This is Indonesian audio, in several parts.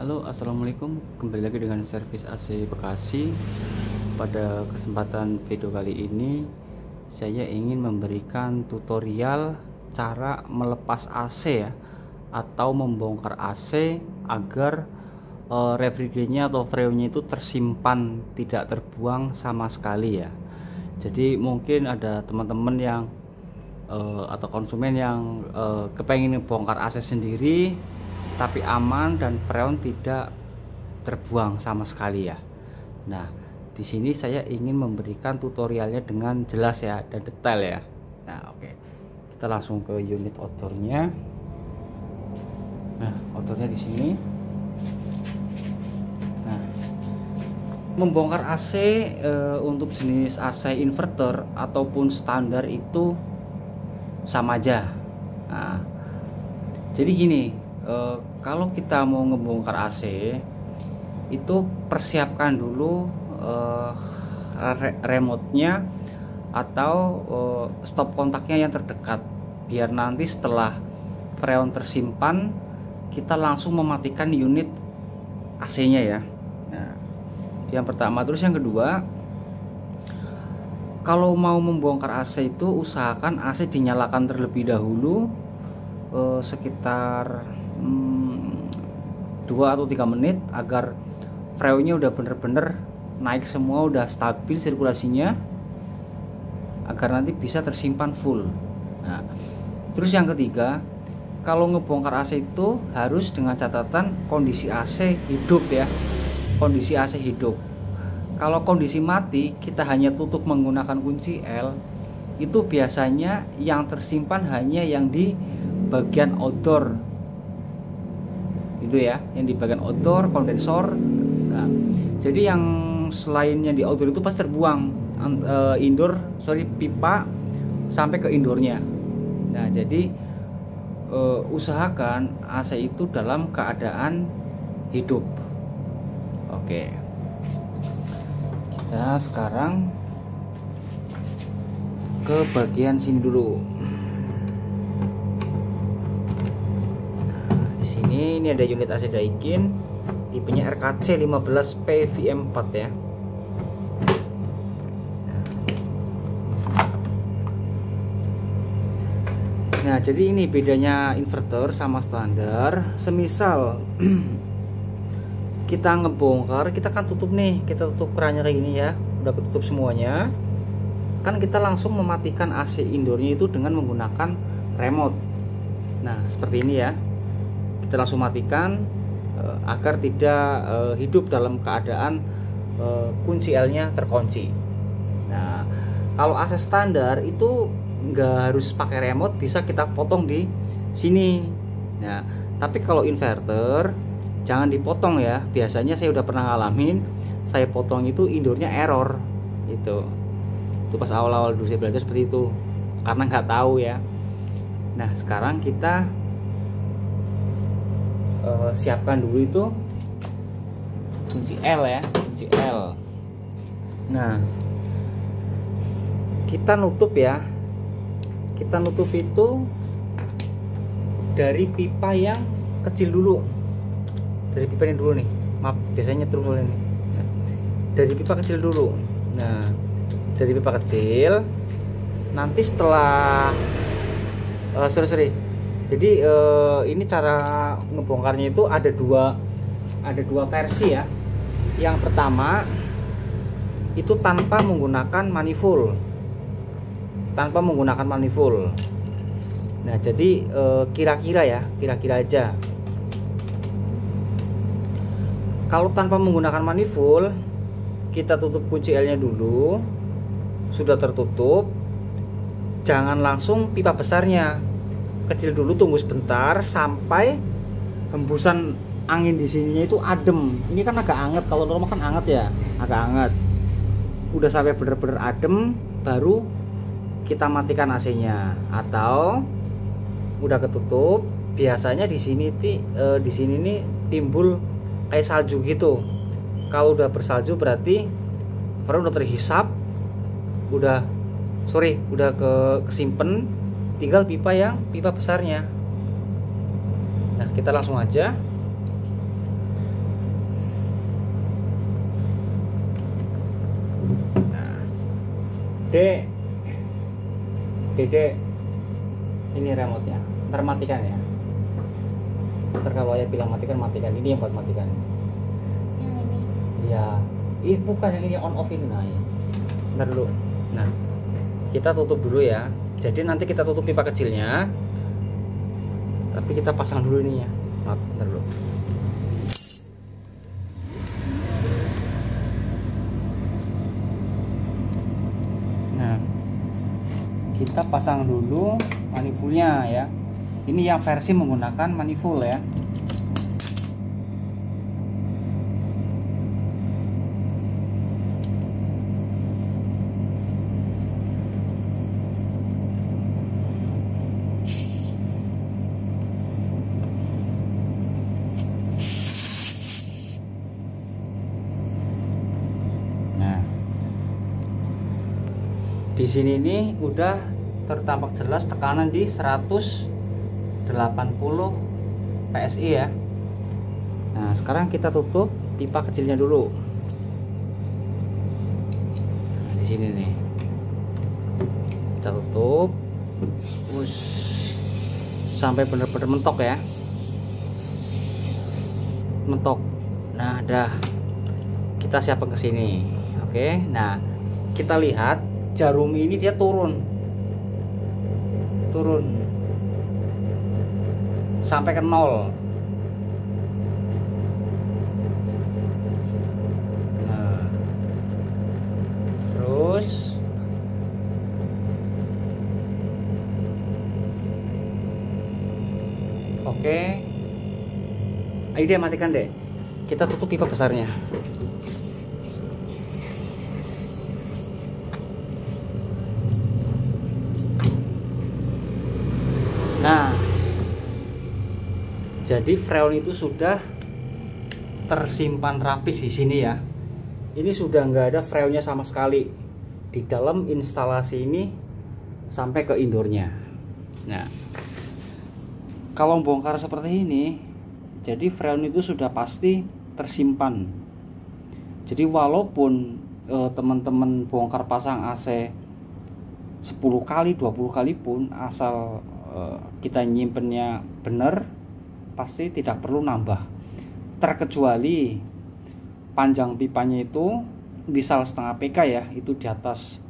Halo, assalamualaikum. Kembali lagi dengan servis AC Bekasi. Pada kesempatan video kali ini, saya ingin memberikan tutorial cara melepas AC ya, atau membongkar AC agar refrigerantnya atau freonnya itu tersimpan, tidak terbuang sama sekali ya. Jadi mungkin ada teman-teman yang atau konsumen yang kepengen bongkar AC sendiri tapi aman dan freon tidak terbuang sama sekali ya. Nah, di sini saya ingin memberikan tutorialnya dengan jelas ya dan detail ya. Nah, oke. Kita langsung ke unit outdoornya. Nah, outdoornya di sini. Nah, membongkar AC untuk jenis AC inverter ataupun standar itu sama aja. Nah, jadi gini, kalau kita mau ngebongkar AC itu persiapkan dulu remote-nya atau stop kontaknya yang terdekat, biar nanti setelah freon tersimpan kita langsung mematikan unit AC-nya ya. Nah, yang pertama. Terus yang kedua, kalau mau membongkar AC itu usahakan AC dinyalakan terlebih dahulu sekitar 2 atau 3 menit agar freonnya udah bener-bener naik semua, udah stabil sirkulasinya, agar nanti bisa tersimpan full. Nah, terus yang ketiga, kalau ngebongkar AC itu harus dengan catatan kondisi AC hidup ya, kondisi AC hidup. Kalau kondisi mati, kita hanya tutup menggunakan kunci L, itu biasanya yang tersimpan hanya yang di bagian outdoor itu ya, yang di bagian outdoor kondensor. Nah, jadi yang selainnya di outdoor itu pasti terbuang pipa sampai ke indoornya. Nah, jadi usahakan AC itu dalam keadaan hidup. Oke, kita sekarang ke bagian sini dulu. Ini ada unit AC Daikin, tipenya RKC 15P VM4 ya. Nah, jadi ini bedanya inverter sama standar. Semisal kita ngebongkar, kita kan tutup nih, kita tutup kerannya kayak gini ya, udah ketutup semuanya. Kan kita langsung mematikan AC indoornya itu dengan menggunakan remote. Nah, seperti ini ya. Kita langsung matikan agar tidak hidup dalam keadaan kunci L-nya terkunci. Nah, kalau AC standar itu nggak harus pakai remote, bisa kita potong di sini. Nah, tapi kalau inverter jangan dipotong ya. Biasanya saya udah pernah ngalamin, saya potong itu indoornya error itu pas awal-awal dulu saya belajar seperti itu, karena nggak tahu ya. Nah, sekarang kita siapkan dulu itu kunci L ya, kunci L. Nah, kita nutup ya, kita nutup itu dari pipa yang kecil dulu, dari pipa ini dulu nih, maaf biasanya terus ini, dari pipa kecil dulu. Nah, dari pipa kecil, nanti setelah jadi ini cara ngebongkarnya itu ada dua versi ya. Yang pertama itu tanpa menggunakan manifold, Nah, jadi kira-kira aja. Kalau tanpa menggunakan manifold, kita tutup kunci L-nya dulu, sudah tertutup, jangan langsung pipa besarnya. Kecil dulu, tunggu sebentar sampai hembusan angin di sininya itu adem. Ini kan agak anget, kalau normal kan anget ya, agak anget. Udah sampai bener-bener adem, baru kita matikan AC-nya. Atau udah ketutup, biasanya di sini nih timbul kayak salju gitu. Kalau udah bersalju berarti freon udah terhisap, udah kesimpen, tinggal pipa besarnya. Nah, kita langsung aja Dede ini remote-nya, ntar matikan ya. Ntar kalau ayah bilang matikan, matikan. Ini yang buat matikan. Yang ini. Iya, ini bukan yang ini, on off ini. Nah, ntar dulu. Nah, kita tutup dulu ya. Jadi nanti kita tutup pipa kecilnya, tapi kita pasang dulu ininya. Maaf, ntar dulu. Nah, kita pasang dulu manifoldnya ya. Ini yang versi menggunakan manifold ya. Nah, di sini ini udah tertampak jelas tekanan di 180 PSI ya. Nah, sekarang kita tutup pipa kecilnya dulu. Nah, di sini nih. Kita tutup. Terus sampai benar-benar mentok ya. Mentok. Nah, dah. Kita siapkan ke sini. Oke. Nah, kita lihat jarum ini dia turun sampai ke 0. Nah, terus oke. Ayo deh, matikan deh. Kita tutup pipa besarnya. Nah, jadi freon itu sudah tersimpan rapih di sini ya. Ini sudah nggak ada freonnya sama sekali di dalam instalasi ini sampai ke indoornya. Nah, kalau bongkar seperti ini, jadi freon itu sudah pasti tersimpan. Jadi walaupun teman-teman bongkar pasang AC 10 kali 20 kali pun, asal kita nyimpennya benar, pasti tidak perlu nambah. Terkecuali panjang pipanya itu misal setengah PK ya, itu di atas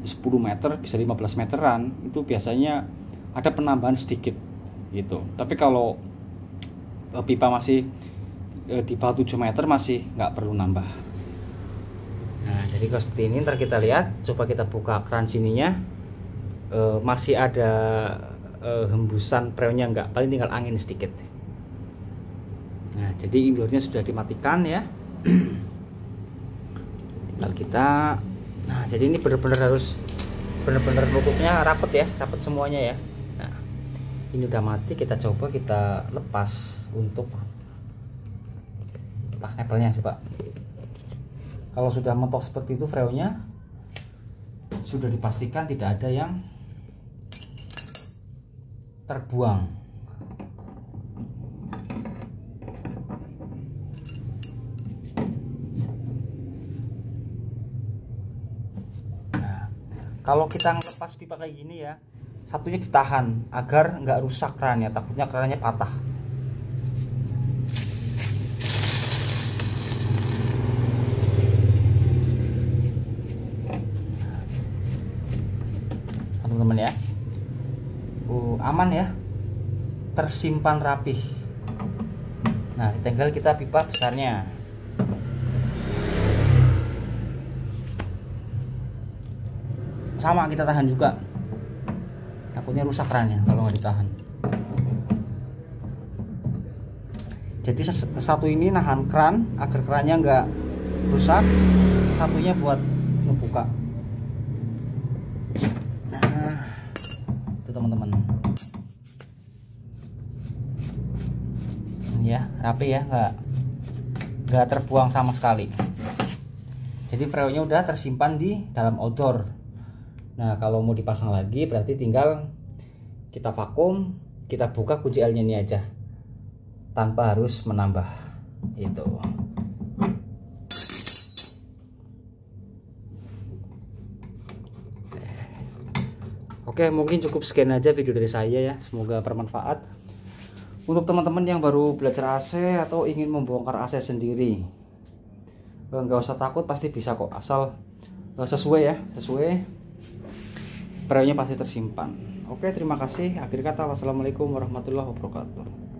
10 meter, bisa 15 meteran, itu biasanya ada penambahan sedikit gitu. Tapi kalau pipa masih di bawah 7 meter masih nggak perlu nambah. Nah, jadi kalau seperti ini, ntar kita lihat, coba kita buka keran sininya. Masih ada hembusan freonnya enggak, paling tinggal angin sedikit. Nah, jadi indoornya sudah dimatikan ya. Tinggal kita, nah jadi ini benar-benar harus benar-benar nutupnya rapet ya, rapet semuanya ya. Nah, ini udah mati, kita coba kita lepas untuk nempelnya coba. Kalau sudah mentok seperti itu freonnya, sudah dipastikan tidak ada yang terbuang. Nah, kalau kita ngelepas pipa kayak gini ya, satunya ditahan agar nggak rusak kerannya, takutnya kerannya patah. Teman-teman ya, aman ya, tersimpan rapih. Nah, tinggal kita pipa besarnya. Sama, kita tahan juga, takutnya rusak kerannya kalau nggak ditahan. Jadi satu ini nahan keran agar kerannya nggak rusak, satunya buat ngebuka. Nah, itu teman-teman ya, rapi ya, nggak terbuang sama sekali. Jadi freonnya udah tersimpan di dalam outdoor. Nah, kalau mau dipasang lagi berarti tinggal kita vakum, kita buka kunci L-nya ini aja tanpa harus menambah itu. Oke, mungkin cukup sekian aja video dari saya ya, semoga bermanfaat untuk teman-teman yang baru belajar AC atau ingin membongkar AC sendiri. Nggak usah takut, pasti bisa kok, asal sesuai ya, sesuai, barangnya pasti tersimpan. Oke, terima kasih. Akhir kata, wassalamualaikum warahmatullahi wabarakatuh.